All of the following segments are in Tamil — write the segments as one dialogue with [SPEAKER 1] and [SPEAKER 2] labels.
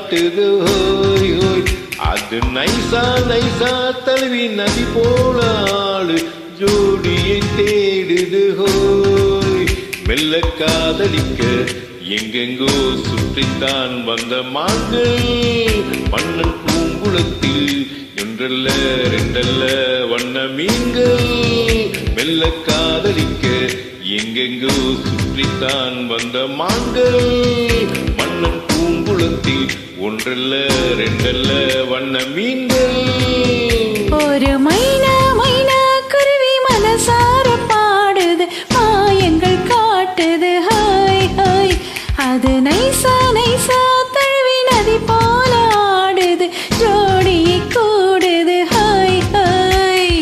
[SPEAKER 1] காட்டுது ஹோய் ஹோய். அது நைசா நைசா தழுவி நதி போல ஆளு ஜோடியை தேடுது ஹோய். மெல்ல காதலிக்க எங்கெங்கோ சுற்றித்தான் வந்த மான்கள் மன்னன் பூங்குளத்தில் ஒன்றல்ல ரெண்டல்ல வண்ண மீன்கள். மெல்ல காதலிக்க எங்கெங்கோ சுற்றித்தான் வந்த மான்கள் மன்னன் பூங்குளத்தில் ஒன்றல்ல ரெண்டல்ல வண்ண மீன்கள்.
[SPEAKER 2] ஒரு மைனா மைனா குருவி மனசார பாடுது மாயங்கள் காட்டுது ஹாய் ஹாய். அது நைசா நைசா தழுவி நதி போல ஆடுது ஜோடியை கூடுது ஹாய் ஹாய்.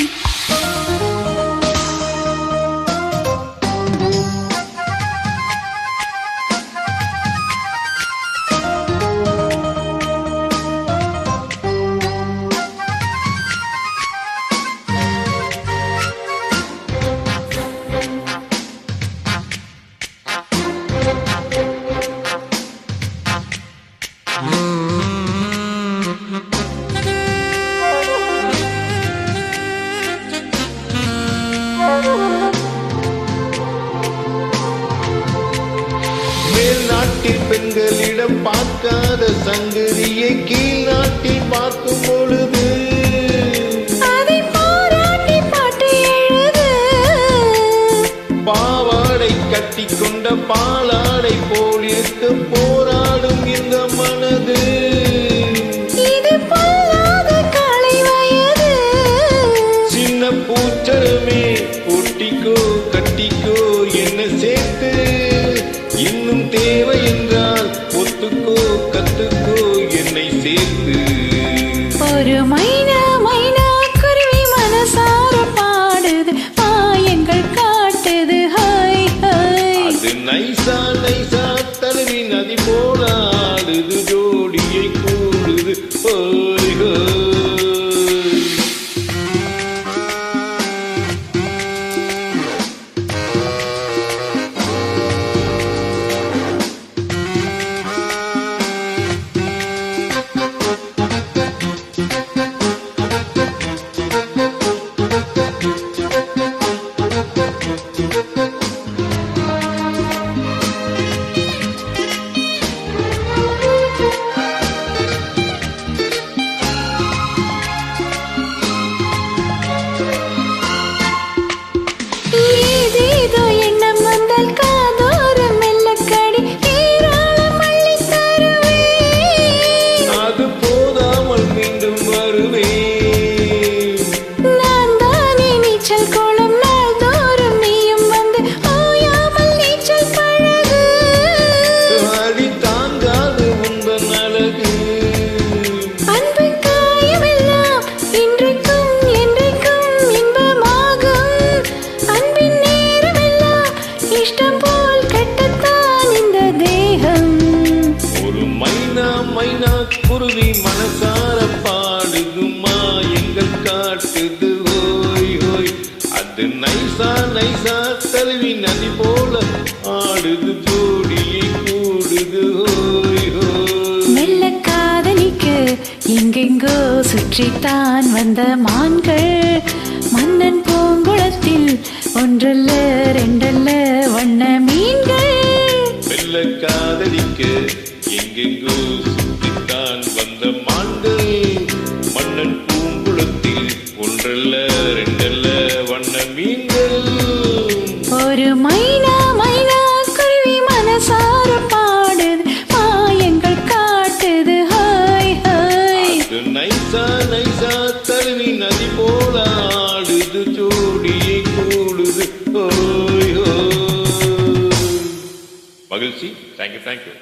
[SPEAKER 1] மேல்நாட்டில் பெண்களிடம் பார்க்காத சங்கதியை கீழ் நாட்டில் பார்க்கும் பொழுது
[SPEAKER 2] அதை பாராட்டி பாட்டு எழுது.
[SPEAKER 1] பாவாடை கட்டி கொண்ட பாலாடை போல் இருக்க போராடும் இந்த மனது.
[SPEAKER 2] இது பொல்லாத காலை வயது.
[SPEAKER 1] சின்ன பூச்சரமே ஒட்டிக்கோ கட்டிக்கோ என்ன சேர்த்து. இன்னும் தேவை என்றால் ஒத்துக்கோ கத்துக்கோ என்னை சேர்த்து.
[SPEAKER 2] ஒரு மைனா மைனா குருவி மனசார பாடுது மாயங்கள் காட்டுது ஹாய் ஹாய்.
[SPEAKER 1] அது நைசா நைசா தழுவி நதி போல ஆடுது ஜோடியை கூடுது ஹோய் ஹோய்.
[SPEAKER 2] ஏதேதோ எண்ணம் வந்தால் காதோரம் மெல்லக்கடி ஏராளம் அள்ளித் தருவேன்.
[SPEAKER 1] அது போதாமல் மீண்டும் வருவேன்.
[SPEAKER 2] நான் தானே நீச்சல் குளம் நாள்தோறும் நீயும் வந்து ஓயாமல் நீச்சல் பழகு.
[SPEAKER 1] அடி தாங்காது உந்தன் அழகு.
[SPEAKER 2] அன்பு காயமெல்லாம் இன்றைக்கும் என்றைக்கும் இன்பமாகும். அன்பின் நேரமெல்லாம் இஷ்டம் போல் கட்டத்தான் இந்த தேகம்.
[SPEAKER 1] ஒரு மைனா மைனா குருவி மனசார பாடுது மாயங்கள் காட்டுது ஹோய் ஹோய். அது நைசா நைசா தழுவி நதி போல ஆடுது ஜோடியை கூடுது ஹோய் ஹோய்.
[SPEAKER 2] மெல்ல காதலிக்க எங்கெங்கோ சுற்றித்தான் வந்த மான்கள் மன்னன் பூங்குளத்தில் ஒன்றல்ல ரெண்டல்ல வண்ண மீன்கள்.
[SPEAKER 1] மெல்ல காதலிக்க எங்கெங்கோ சுற்றித்தான் வந்த மான்கள் மன்னன் பூங்குளத்தில் ஒன்றல்ல ரெண்டல்ல வண்ண மீன்கள்.
[SPEAKER 2] ஒரு மைனா மைனா குருவி மனசார பாடுது மாயங்கள் காட்டுது ஹாய் ஹாய்.
[SPEAKER 1] அது நைசா நைசா தழுவி நதி போல ஆடுது ஜோடியை கூடுது ஹோய் ஹோய். மகிழ்ச்சி. Thank you thank you.